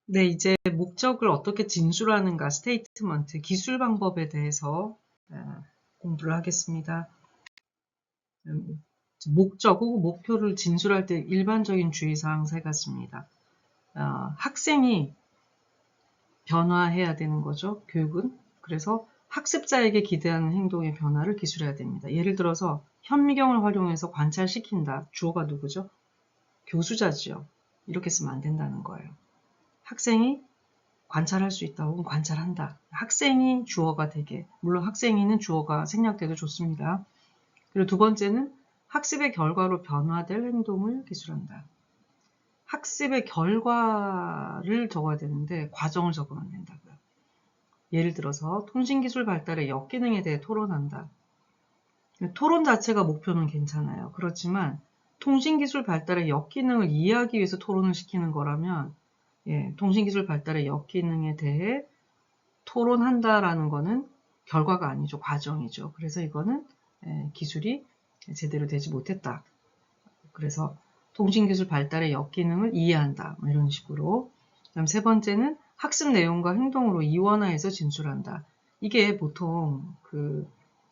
네, 이제 목적을 어떻게 진술하는가, 스테이트먼트, 기술 방법에 대해서 공부를 하겠습니다. 목적 혹은 목표를 진술할 때 일반적인 주의사항 세 가지입니다. 학생이 변화해야 되는 거죠, 교육은. 그래서 학습자에게 기대하는 행동의 변화를 기술해야 됩니다. 예를 들어서 현미경을 활용해서 관찰시킨다. 주어가 누구죠? 교수자지요. 이렇게 쓰면 안 된다는 거예요. 학생이 관찰할 수 있다 혹은 관찰한다. 학생이 주어가 되게, 물론 학생이는 주어가 생략돼도 좋습니다. 그리고 두 번째는 학습의 결과로 변화될 행동을 기술한다. 학습의 결과를 적어야 되는데 과정을 적으면 안 된다고요. 예를 들어서 통신기술 발달의 역기능에 대해 토론한다. 토론 자체가 목표는 괜찮아요. 그렇지만 통신기술 발달의 역기능을 이해하기 위해서 토론을 시키는 거라면 통신기술 발달의 역기능에 대해 토론한다라는 거는 결과가 아니죠. 과정이죠. 그래서 이거는 기술이 제대로 되지 못했다. 그래서 통신기술 발달의 역기능을 이해한다. 이런 식으로. 그다음 세 번째는 학습 내용과 행동으로 이원화해서 진술한다. 이게 보통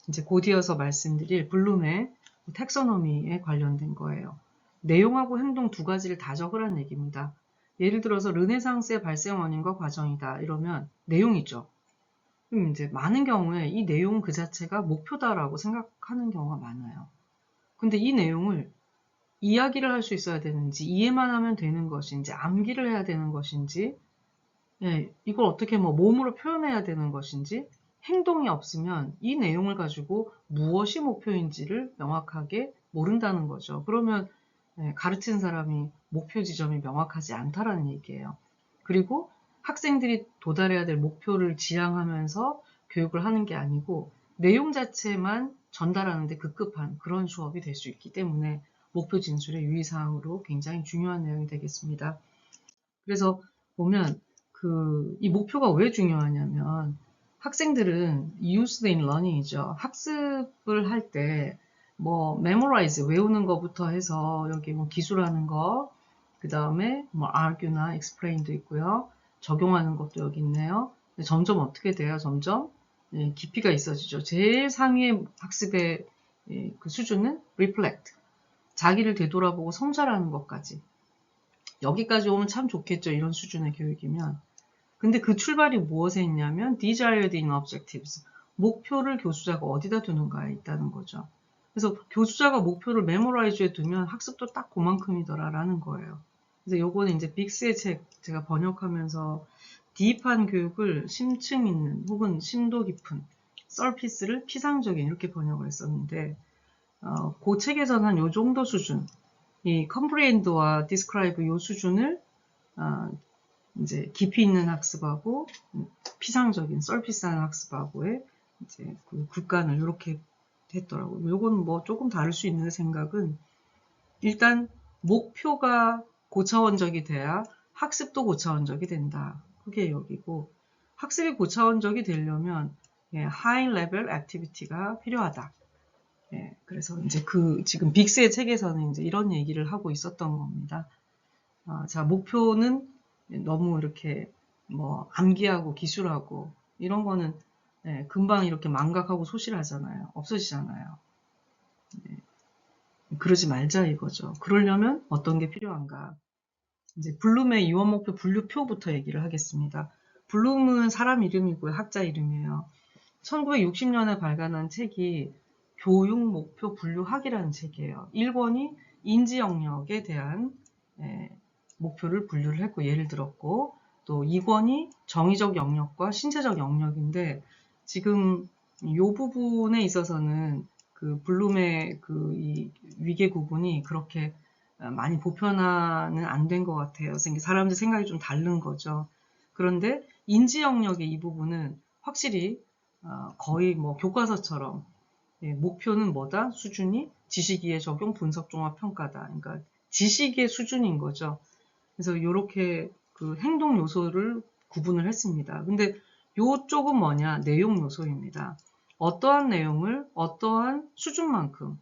이제 곧 이어서 말씀드릴 블룸의 텍서노미에 관련된 거예요. 내용하고 행동 두 가지를 다 적으라는 얘기입니다. 예를 들어서 르네상스의 발생 원인과 과정이다. 이러면 내용이죠. 그럼 이제 많은 경우에 이 내용 그 자체가 목표다라고 생각하는 경우가 많아요. 근데 이 내용을 이야기를 할 수 있어야 되는지, 이해만 하면 되는 것인지, 암기를 해야 되는 것인지, 이걸 어떻게 몸으로 표현해야 되는 것인지, 행동이 없으면 이 내용을 가지고 무엇이 목표인지를 명확하게 모른다는 거죠. 그러면 가르치는 사람이 목표 지점이 명확하지 않다라는 얘기예요. 그리고 학생들이 도달해야 될 목표를 지향하면서 교육을 하는 게 아니고 내용 자체만 전달하는데 급급한 그런 수업이 될 수 있기 때문에 목표 진술의 유의사항으로 굉장히 중요한 내용이 되겠습니다. 그래서 보면 이 목표가 왜 중요하냐면 학생들은 used in learning이죠. 학습을 할 때 memorize 외우는 것부터 해서 여기 기술하는 거, 그 다음에 argue나 explain도 있고요. 적용하는 것도 여기 있네요. 점점 어떻게 돼요? 점점 깊이가 있어지죠. 제일 상위의 학습의 그 수준은 reflect, 자기를 되돌아보고 성찰하는 것까지. 여기까지 오면 참 좋겠죠. 이런 수준의 교육이면. 근데 그 출발이 무엇에 있냐면 desired in objectives. 목표를 교수자가 어디다 두는가에 있다는 거죠. 그래서 교수자가 목표를 메모라이즈에 두면 학습도 딱 그만큼이더라라는 거예요. 그래서 요거는 이제 빅스의 책 제가 번역하면서 딥한 교육을 심층 있는 혹은 심도 깊은 서피스를 피상적인 이렇게 번역을 했었는데 그 책에서는 한 요 정도 수준, 이 comprehend와 describe 요 수준을 이제 깊이 있는 학습하고 피상적인 서피스한 학습하고의 이제 그 국간을 이렇게 했더라고요. 요건 조금 다를 수 있는 생각은 일단 목표가 고차원적이 돼야 학습도 고차원적이 된다. 그게 여기고 학습이 고차원적이 되려면 high level activity가 필요하다. 그래서 이제 지금 빅스의 책에서는 이제 이런 얘기를 하고 있었던 겁니다. 자, 목표는 너무 이렇게 암기하고 기술하고 이런 거는 금방 이렇게 망각하고 소실하잖아요. 없어지잖아요. 그러지 말자 이거죠. 그러려면 어떤 게 필요한가? 이제 블룸의 이원 목표 분류표부터 얘기를 하겠습니다. 블룸은 사람 이름이고요. 학자 이름이에요. 1960년에 발간한 책이 교육 목표 분류학이라는 책이에요. 1권이 인지 영역에 대한 목표를 분류를 했고 예를 들었고 또 2권이 정의적 영역과 신체적 영역인데 지금 이 부분에 있어서는 그 블룸의 이 위계 구분이 그렇게 많이 보편화는 안 된 것 같아요. 사람들 생각이 좀 다른 거죠. 그런데 인지 영역의 이 부분은 확실히 거의 교과서처럼 목표는 뭐다? 수준이 지식이해 적용, 분석, 종합, 평가다. 그러니까 지식의 수준인 거죠. 그래서 이렇게 그 행동 요소를 구분을 했습니다. 근데 요쪽은 뭐냐? 내용 요소입니다. 어떠한 내용을 어떠한 수준만큼.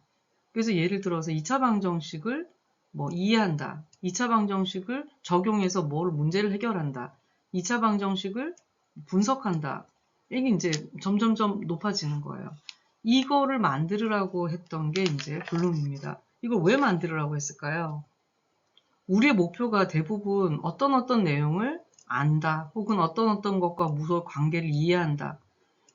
그래서 예를 들어서 2차 방정식을 이해한다. 2차 방정식을 적용해서 문제를 해결한다. 2차 방정식을 분석한다. 이게 이제 점점점 높아지는 거예요. 이거를 만들으라고 했던 게 이제 블룸입니다. 이걸 왜 만들으라고 했을까요? 우리의 목표가 대부분 어떤 내용을 안다, 혹은 어떤 것과 무서운 관계를 이해한다.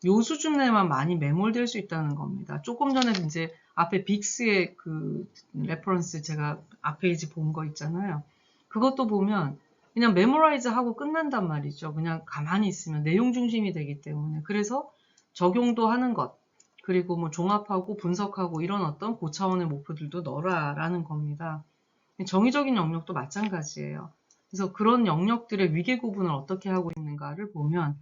요 수준에만 많이 매몰될 수 있다는 겁니다. 조금 전에 이제 앞에 빅스의 그 레퍼런스 제가 앞 페이지 본 거 있잖아요. 그것도 보면 그냥 메모라이즈 하고 끝난단 말이죠. 그냥 가만히 있으면 내용 중심이 되기 때문에. 그래서 적용도 하는 것, 그리고 뭐 종합하고 분석하고 이런 어떤 고차원의 목표들도 넣어라라는 겁니다. 정의적인 영역도 마찬가지예요. 그래서 그런 영역들의 위계 구분을 어떻게 하고 있는가를 보면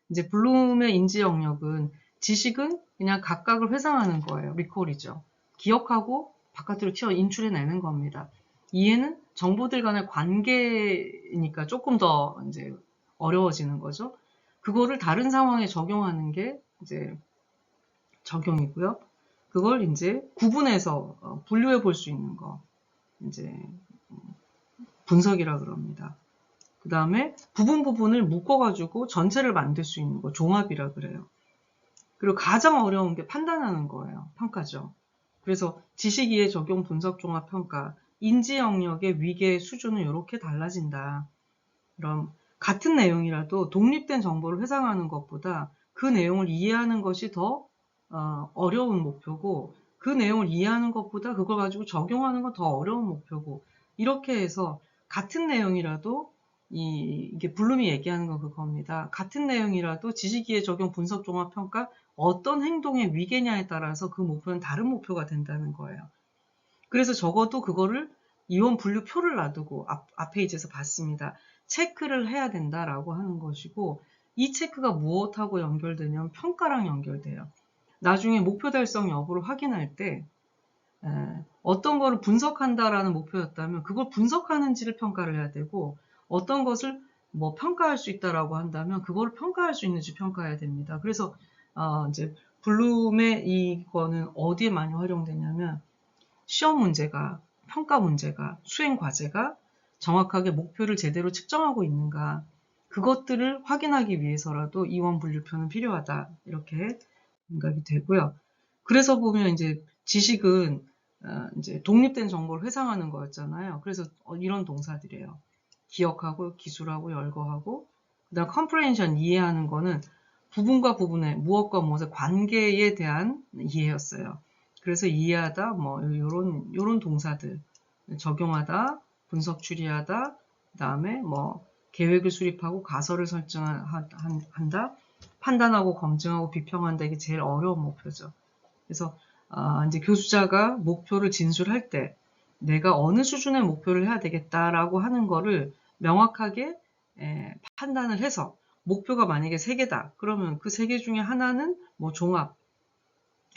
이제 블룸의 인지 영역은 지식은 그냥 각각을 회상하는 거예요. 리콜이죠. 기억하고 바깥으로 튀어 인출해내는 겁니다. 이해는 정보들 간의 관계니까 조금 더 이제 어려워지는 거죠. 그거를 다른 상황에 적용하는 게 이제 적용이고요. 그걸 이제 구분해서 분류해 볼 수 있는 거 이제 분석이라 그럽니다. 그 다음에 부분을 묶어가지고 전체를 만들 수 있는 거 종합이라 그래요. 그리고 가장 어려운 게 판단하는 거예요. 평가죠. 그래서 지식 이해 적용 분석 종합 평가 인지 영역의 위계 수준은 이렇게 달라진다. 그럼 같은 내용이라도 독립된 정보를 회상하는 것보다 그 내용을 이해하는 것이 더 어려운 목표고, 그 내용을 이해하는 것보다 그걸 가지고 적용하는 건 더 어려운 목표고, 이렇게 해서 같은 내용이라도 이게 블룸이 얘기하는 건 그겁니다. 같은 내용이라도 지식이해 적용 분석 종합 평가 어떤 행동의 위계냐에 따라서 그 목표는 다른 목표가 된다는 거예요. 그래서 적어도 그거를 이원 분류표를 놔두고 앞 페이지에서 봤습니다. 체크를 해야 된다라고 하는 것이고, 이 체크가 무엇하고 연결되냐면 평가랑 연결돼요. 나중에 목표 달성 여부를 확인할 때 어떤 거를 분석한다라는 목표였다면 그걸 분석하는지를 평가를 해야 되고, 어떤 것을 뭐 평가할 수 있다라고 한다면 그걸 평가할 수 있는지 평가해야 됩니다. 그래서 이제 블룸의 이거는 어디에 많이 활용되냐면 시험 문제가, 평가 문제가, 수행 과제가 정확하게 목표를 제대로 측정하고 있는가, 그것들을 확인하기 위해서라도 이원 분류표는 필요하다. 이렇게 생각이 되고요. 그래서 보면 이제 지식은 이제 독립된 정보를 회상하는 거였잖아요. 그래서 이런 동사들이에요. 기억하고, 기술하고, 열거하고, 그다음 comprehension 이해하는 거는 부분과 부분의 무엇과 무엇의 관계에 대한 이해였어요. 그래서 이해하다, 뭐 요런 동사들 적용하다, 분석 추리하다, 그다음에 뭐 계획을 수립하고 가설을 설정한다, 판단하고 검증하고 비평한다. 이게 제일 어려운 목표죠. 그래서 이제 교수자가 목표를 진술할 때 내가 어느 수준의 목표를 해야 되겠다라고 하는 거를 명확하게 판단을 해서, 목표가 만약에 3개다. 그러면 그 3개 중에 하나는 뭐 종합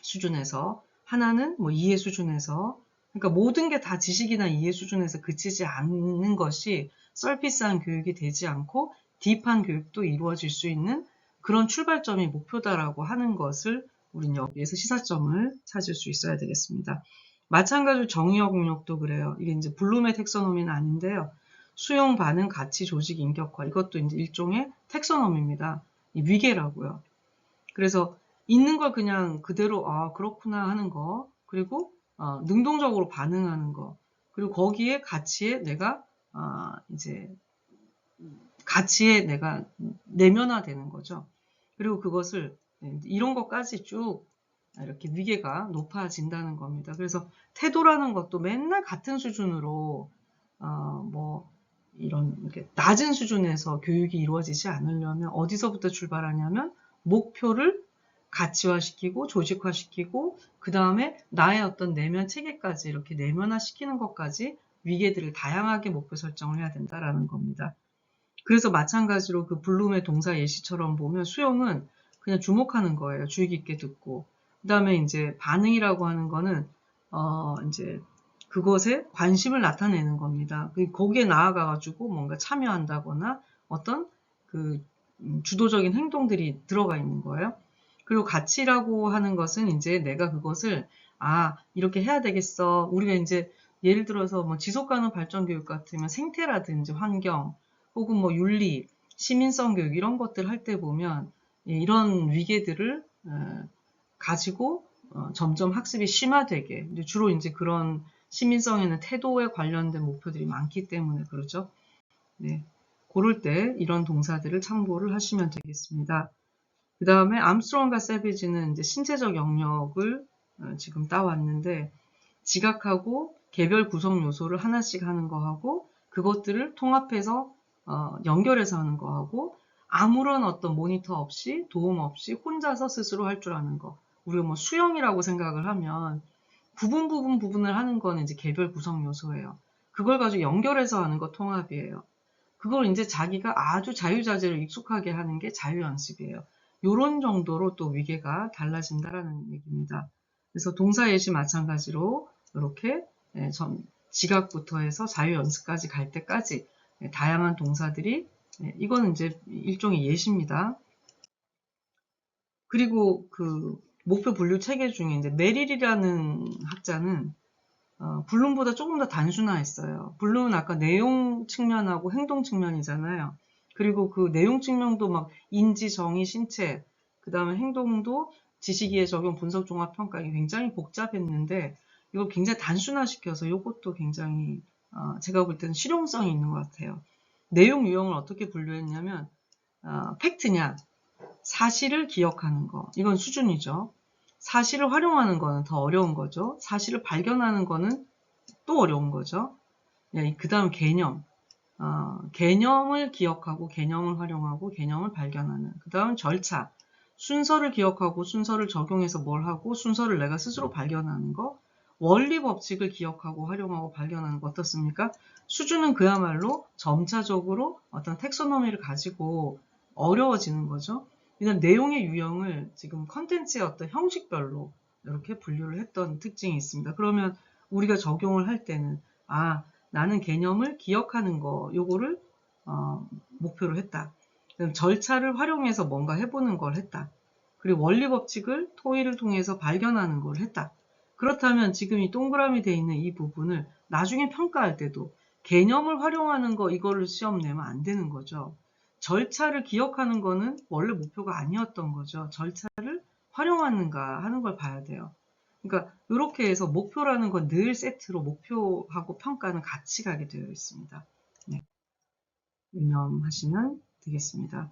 수준에서, 하나는 뭐 이해 수준에서, 그러니까 모든 게 다 지식이나 이해 수준에서 그치지 않는 것이 서피스한 교육이 되지 않고 딥한 교육도 이루어질 수 있는 그런 출발점이 목표다라고 하는 것을 우린 여기에서 시사점을 찾을 수 있어야 되겠습니다. 마찬가지로 정의역력도 그래요. 이게 이제 블룸의 텍서노미는 아닌데요. 수용, 반응, 가치, 조직, 인격화, 이것도 이제 일종의 텍서노미입니다. 이 위계라고요. 그래서 있는 걸 그냥 그대로 그렇구나 하는 거, 그리고 능동적으로 반응하는 거, 그리고 거기에 가치에 내가 이제 가치에 내가 내면화되는 거죠. 그리고 그것을 이런 것까지 쭉 이렇게 위계가 높아진다는 겁니다. 그래서 태도라는 것도 맨날 같은 수준으로 뭐 이런 이렇게 낮은 수준에서 교육이 이루어지지 않으려면 어디서부터 출발하냐면 목표를 가치화시키고 조직화시키고 그 다음에 나의 어떤 내면 체계까지 이렇게 내면화시키는 것까지 위계들을 다양하게 목표 설정을 해야 된다라는 겁니다. 그래서 마찬가지로 그 블룸의 동사 예시처럼 보면 수용은 그냥 주목하는 거예요. 주의 깊게 듣고. 그 다음에 이제 반응이라고 하는 거는 이제 그것에 관심을 나타내는 겁니다. 거기에 나아가가지고 뭔가 참여한다거나 어떤 그 주도적인 행동들이 들어가 있는 거예요. 그리고 가치라고 하는 것은 이제 내가 그것을 이렇게 해야 되겠어. 우리가 이제 예를 들어서 뭐 지속가능 발전 교육 같으면 생태라든지 환경 혹은 뭐 윤리 시민성 교육 이런 것들 할 때 보면 이런 위계들을 가지고 점점 학습이 심화되게, 주로 이제 그런 시민성에는 태도에 관련된 목표들이 많기 때문에 그러죠. 네. 고를 때 이런 동사들을 참고를 하시면 되겠습니다. 그 다음에 암스트롱과 세비지는 이제 신체적 영역을 지금 따왔는데, 지각하고 개별 구성 요소를 하나씩 하는 거하고 그것들을 통합해서 연결해서 하는 거하고 아무런 어떤 모니터 없이 도움 없이 혼자서 스스로 할 줄 아는 거. 우리가 뭐 수영이라고 생각을 하면 부분을 하는 거는 이제 개별 구성 요소예요. 그걸 가지고 연결해서 하는 거 통합이에요. 그걸 이제 자기가 아주 자유자재로 익숙하게 하는 게 자유연습이에요. 요런 정도로 또 위계가 달라진다라는 얘기입니다. 그래서 동사 예시 마찬가지로 이렇게 지각부터 해서 자유연습까지 갈 때까지 다양한 동사들이, 이거는 이제 일종의 예시입니다. 그리고 그 목표 분류 체계 중에 이제 메릴이라는 학자는 블룸보다 조금 더 단순화했어요. 블룸은 아까 내용 측면하고 행동 측면이잖아요. 그리고 그 내용 측면도 막 인지, 정의, 신체, 그 다음에 행동도 지식이해 적용, 분석, 종합, 평가, 이게 굉장히 복잡했는데 이걸 굉장히 단순화시켜서 이것도 굉장히 제가 볼 때는 실용성이 있는 것 같아요. 내용 유형을 어떻게 분류했냐면 팩트냐, 사실을 기억하는 거, 이건 수준이죠. 사실을 활용하는 거는 더 어려운 거죠. 사실을 발견하는 거는 또 어려운 거죠. 그 다음 개념. 개념을 기억하고 개념을 활용하고 개념을 발견하는. 그 다음 절차. 순서를 기억하고 순서를 적용해서 뭘 하고 순서를 내가 스스로 발견하는 거. 원리 법칙을 기억하고 활용하고 발견하는 거 어떻습니까? 수준은 그야말로 점차적으로 어떤 텍소노미를 가지고 어려워지는 거죠. 이런 내용의 유형을 지금 컨텐츠의 어떤 형식별로 이렇게 분류를 했던 특징이 있습니다. 그러면 우리가 적용을 할 때는 나는 개념을 기억하는 거 요거를 목표로 했다. 절차를 활용해서 뭔가 해보는 걸 했다. 그리고 원리 법칙을 토의를 통해서 발견하는 걸 했다. 그렇다면 지금 이 동그라미 돼 있는 이 부분을 나중에 평가할 때도 개념을 활용하는 거 이거를 시험 내면 안 되는 거죠. 절차를 기억하는 거는 원래 목표가 아니었던 거죠. 절차를 활용하는가 하는 걸 봐야 돼요. 그러니까 이렇게 해서 목표라는 건 늘 세트로 목표하고 평가는 같이 가게 되어 있습니다. 네. 유념하시면 되겠습니다.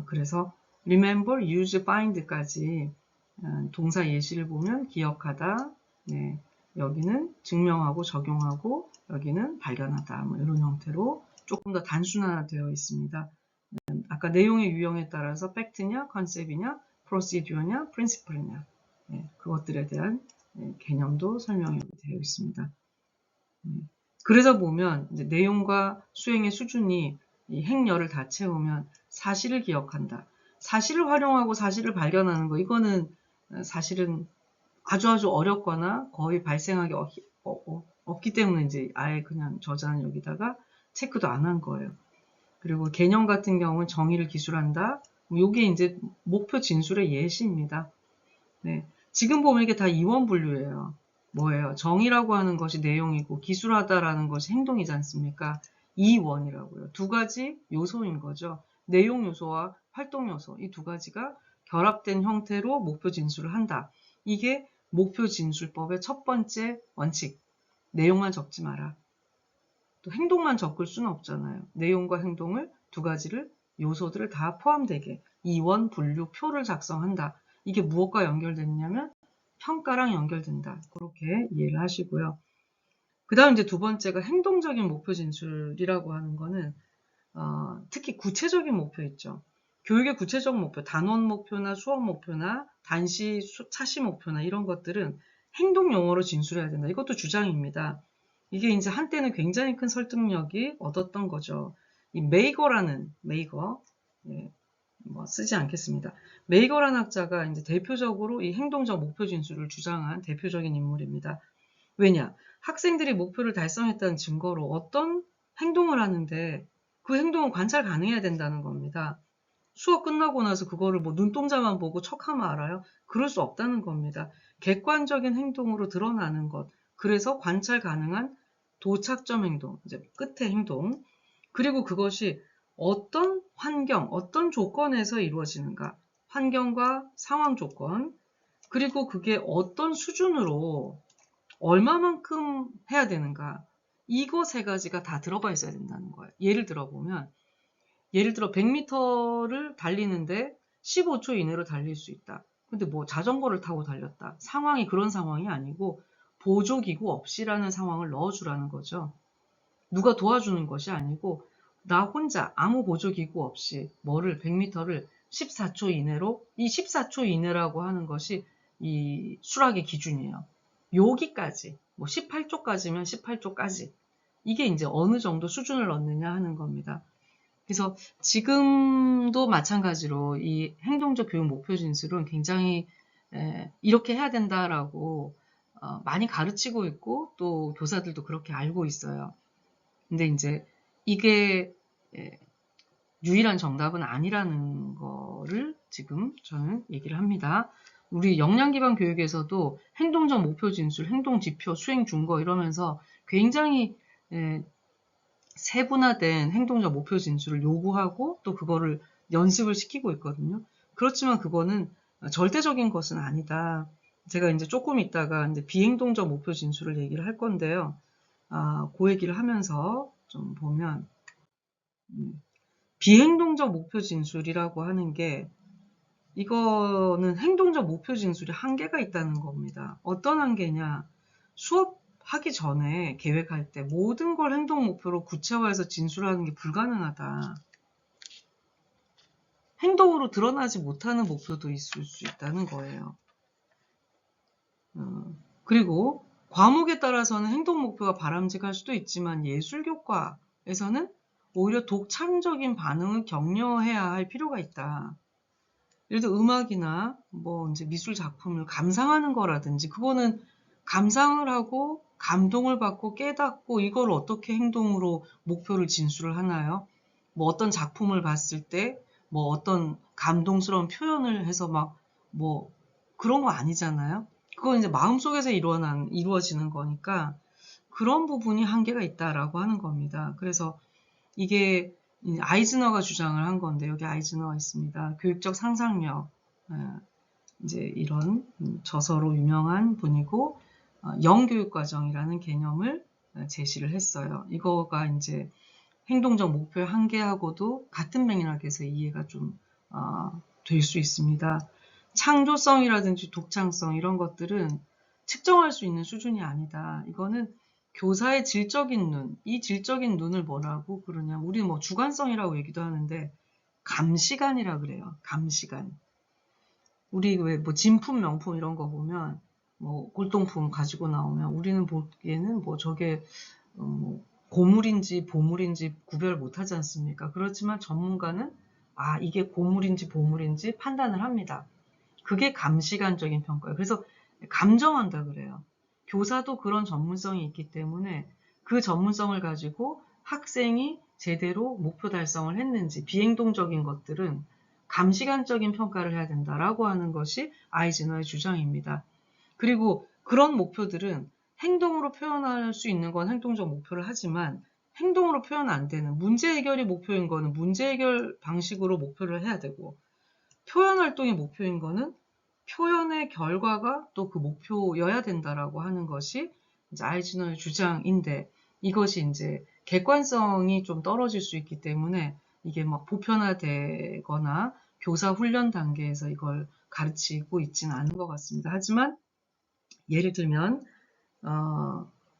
그래서 remember, use, find까지 동사 예시를 보면 기억하다, 네, 여기는 증명하고 적용하고 여기는 발견하다, 뭐 이런 형태로 조금 더 단순화되어 있습니다. 아까 내용의 유형에 따라서 팩트냐, 컨셉이냐, 프로시듀어냐, 프린시플이냐, 네, 그것들에 대한 개념도 설명이 되어 있습니다. 그래서 보면 이제 내용과 수행의 수준이 이 행렬을 다 채우면 사실을 기억한다. 사실을 활용하고 사실을 발견하는 거, 이거는 사실은 아주 어렵거나 거의 발생하기 없기 때문에 이제 아예 그냥 저자는 여기다가 체크도 안 한 거예요. 그리고 개념 같은 경우는 정의를 기술한다. 이게 이제 목표 진술의 예시입니다. 네. 지금 보면 이게 다 이원 분류예요. 뭐예요? 정의라고 하는 것이 내용이고 기술하다라는 것이 행동이지 않습니까? 이원이라고요. 두 가지 요소인 거죠. 내용 요소와 활동 요소, 이 두 가지가 결합된 형태로 목표 진술을 한다. 이게 목표 진술법의 첫 번째 원칙. 내용만 적지 마라. 또 행동만 적을 수는 없잖아요. 내용과 행동을 두 가지를 요소들을 다 포함되게 이원 분류 표를 작성한다. 이게 무엇과 연결되느냐면 평가랑 연결된다. 그렇게 이해를 하시고요. 그 다음 이제 두 번째가 행동적인 목표 진술이라고 하는 거는 특히 구체적인 목표 있죠. 교육의 구체적 목표, 단원 목표나 수업 목표나 단시, 차시 목표나 이런 것들은 행동 용어로 진술해야 된다. 이것도 주장입니다. 이게 이제 한때는 굉장히 큰 설득력이 얻었던 거죠. 이 메이거라는 메이거, 뭐 쓰지 않겠습니다. 메이거라는 학자가 이제 대표적으로 이 행동적 목표 진술을 주장한 대표적인 인물입니다. 왜냐? 학생들이 목표를 달성했다는 증거로 어떤 행동을 하는데 그 행동은 관찰 가능해야 된다는 겁니다. 수업 끝나고 나서 그거를 뭐 눈동자만 보고 척하면 알아요? 그럴 수 없다는 겁니다. 객관적인 행동으로 드러나는 것. 그래서 관찰 가능한 도착점 행동, 이제 끝의 행동. 그리고 그것이 어떤 환경, 어떤 조건에서 이루어지는가, 환경과 상황 조건, 그리고 그게 어떤 수준으로 얼마만큼 해야 되는가, 이거 세 가지가 다 들어가 있어야 된다는 거예요. 예를 들어 100m를 달리는데 15초 이내로 달릴 수 있다. 근데 뭐 자전거를 타고 달렸다. 상황이 그런 상황이 아니고 보조기구 없이라는 상황을 넣어주라는 거죠. 누가 도와주는 것이 아니고 나 혼자 아무 보조기구 없이 100m를 14초 이내로, 이 14초 이내라고 하는 것이 이 수락의 기준이에요. 여기까지, 뭐 18초까지면 18초까지. 이게 이제 어느 정도 수준을 넣느냐 하는 겁니다. 그래서 지금도 마찬가지로 이 행동적 교육 목표 진술은 굉장히 이렇게 해야 된다라고 많이 가르치고 있고 또 교사들도 그렇게 알고 있어요. 근데 이제 이게 유일한 정답은 아니라는 거를 지금 저는 얘기를 합니다. 우리 역량 기반 교육에서도 행동적 목표 진술, 행동 지표, 수행 준거 이러면서 굉장히 세분화된 행동적 목표 진술을 요구하고 또 그거를 연습을 시키고 있거든요. 그렇지만 그거는 절대적인 것은 아니다. 제가 이제 조금 있다가 이제 비행동적 목표 진술을 얘기를 할 건데요. 그 얘기를 하면서 좀 보면 비행동적 목표 진술이라고 하는 게 이거는 행동적 목표 진술이 한계가 있다는 겁니다. 어떤 한계냐? 수업하기 전에 계획할 때 모든 걸 행동 목표로 구체화해서 진술하는 게 불가능하다. 행동으로 드러나지 못하는 목표도 있을 수 있다는 거예요. 그리고 과목에 따라서는 행동 목표가 바람직할 수도 있지만 예술교과에서는 오히려 독창적인 반응을 격려해야 할 필요가 있다. 예를 들어 음악이나 뭐 이제 미술 작품을 감상하는 거라든지 그거는 감상을 하고 감동을 받고 깨닫고 이걸 어떻게 행동으로 목표를 진술을 하나요? 뭐 어떤 작품을 봤을 때 뭐 어떤 감동스러운 표현을 해서 막 뭐 그런 거 아니잖아요. 그건 이제 마음속에서 이루어지는 거니까 그런 부분이 한계가 있다라고 하는 겁니다. 그래서 이게 아이즈너가 주장을 한 건데 여기 아이즈너가 있습니다. 교육적 상상력, 이제 이런 저서로 유명한 분이고 영교육과정이라는 개념을 제시를 했어요. 이거가 이제 행동적 목표의 한계하고도 같은 맥락에서 이해가 좀 될 수 있습니다. 창조성이라든지 독창성 이런 것들은 측정할 수 있는 수준이 아니다. 이거는 교사의 질적인 눈, 이 질적인 눈을 뭐라고 그러냐. 우리 뭐 주관성이라고 얘기도 하는데 감시관이라 그래요. 감시관. 우리 왜 뭐 진품, 명품 이런 거 보면 뭐 골동품 가지고 나오면 우리는 보기에는 뭐 저게 뭐 고물인지 보물인지 구별 못하지 않습니까? 그렇지만 전문가는 이게 고물인지 보물인지 판단을 합니다. 그게 감시관적인 평가예요. 그래서 감정한다 그래요. 교사도 그런 전문성이 있기 때문에 그 전문성을 가지고 학생이 제대로 목표 달성을 했는지 비행동적인 것들은 감시관적인 평가를 해야 된다라고 하는 것이 아이즈너의 주장입니다. 그리고 그런 목표들은 행동으로 표현할 수 있는 건 행동적 목표를 하지만 행동으로 표현 안 되는 문제 해결이 목표인 거는 문제 해결 방식으로 목표를 해야 되고 표현 활동이 목표인 거는 표현의 결과가 또 그 목표여야 된다라고 하는 것이 이제 아이즈너의 주장인데 이것이 이제 객관성이 좀 떨어질 수 있기 때문에 이게 막 보편화되거나 교사 훈련 단계에서 이걸 가르치고 있지는 않은 것 같습니다. 하지만 예를 들면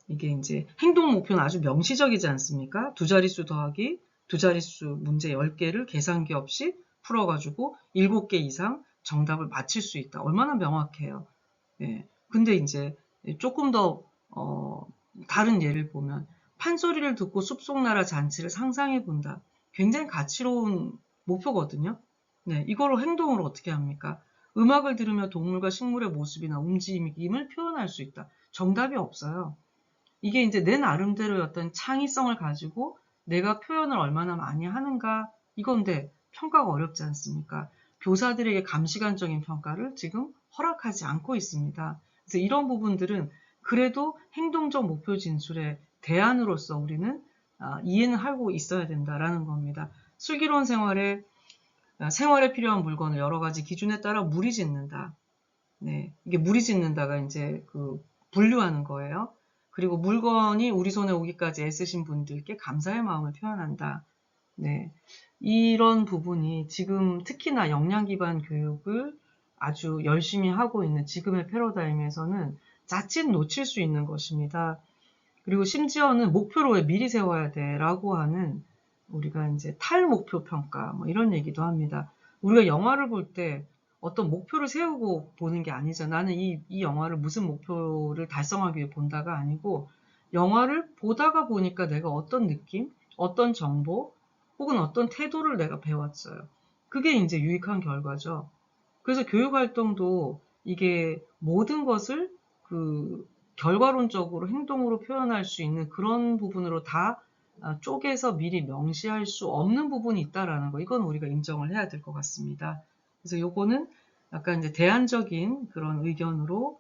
이게 이제 행동 목표는 아주 명시적이지 않습니까? 두 자릿수 더하기 두 자릿수 문제 10개를 계산기 없이 풀어가지고 7개 이상 정답을 맞힐 수 있다. 얼마나 명확해요. 예. 근데 이제 조금 더 다른 예를 보면 판소리를 듣고 숲속나라 잔치를 상상해 본다. 굉장히 가치로운 목표거든요. 네, 이거로 행동으로 어떻게 합니까? 음악을 들으며 동물과 식물의 모습이나 움직임을 표현할 수 있다. 정답이 없어요. 이게 이제 내 나름대로의 어떤 창의성을 가지고 내가 표현을 얼마나 많이 하는가 이건데 평가가 어렵지 않습니까? 교사들에게 감시관적인 평가를 지금 허락하지 않고 있습니다. 그래서 이런 부분들은 그래도 행동적 목표 진술의 대안으로서 우리는 이해는 하고 있어야 된다라는 겁니다. 슬기로운 생활에 필요한 물건을 여러 가지 기준에 따라 무리짓는다. 네, 이게 무리짓는다가 이제 그 분류하는 거예요. 그리고 물건이 우리 손에 오기까지 애쓰신 분들께 감사의 마음을 표현한다. 네, 이런 부분이 지금 특히나 역량 기반 교육을 아주 열심히 하고 있는 지금의 패러다임에서는 자칫 놓칠 수 있는 것입니다. 그리고 심지어는 목표를 왜 미리 세워야 돼? 라고 하는 우리가 이제 탈목표 평가, 뭐 이런 얘기도 합니다. 우리가 영화를 볼 때 어떤 목표를 세우고 보는 게 아니죠. 나는 이 영화를 무슨 목표를 달성하기 위해 본다가 아니고, 영화를 보다가 보니까 내가 어떤 느낌, 어떤 정보, 혹은 어떤 태도를 내가 배웠어요. 그게 이제 유익한 결과죠. 그래서 교육활동도 이게 모든 것을 그 결과론적으로 행동으로 표현할 수 있는 그런 부분으로 다 쪼개서 미리 명시할 수 없는 부분이 있다라는 거, 이건 우리가 인정을 해야 될 것 같습니다. 그래서 요거는 약간 이제 대안적인 그런 의견으로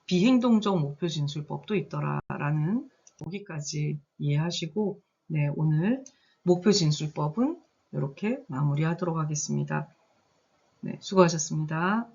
비행동적 목표 진술법도 있더라라는 여기까지 이해하시고, 네, 오늘 목표 진술법은 이렇게 마무리하도록 하겠습니다. 네, 수고하셨습니다.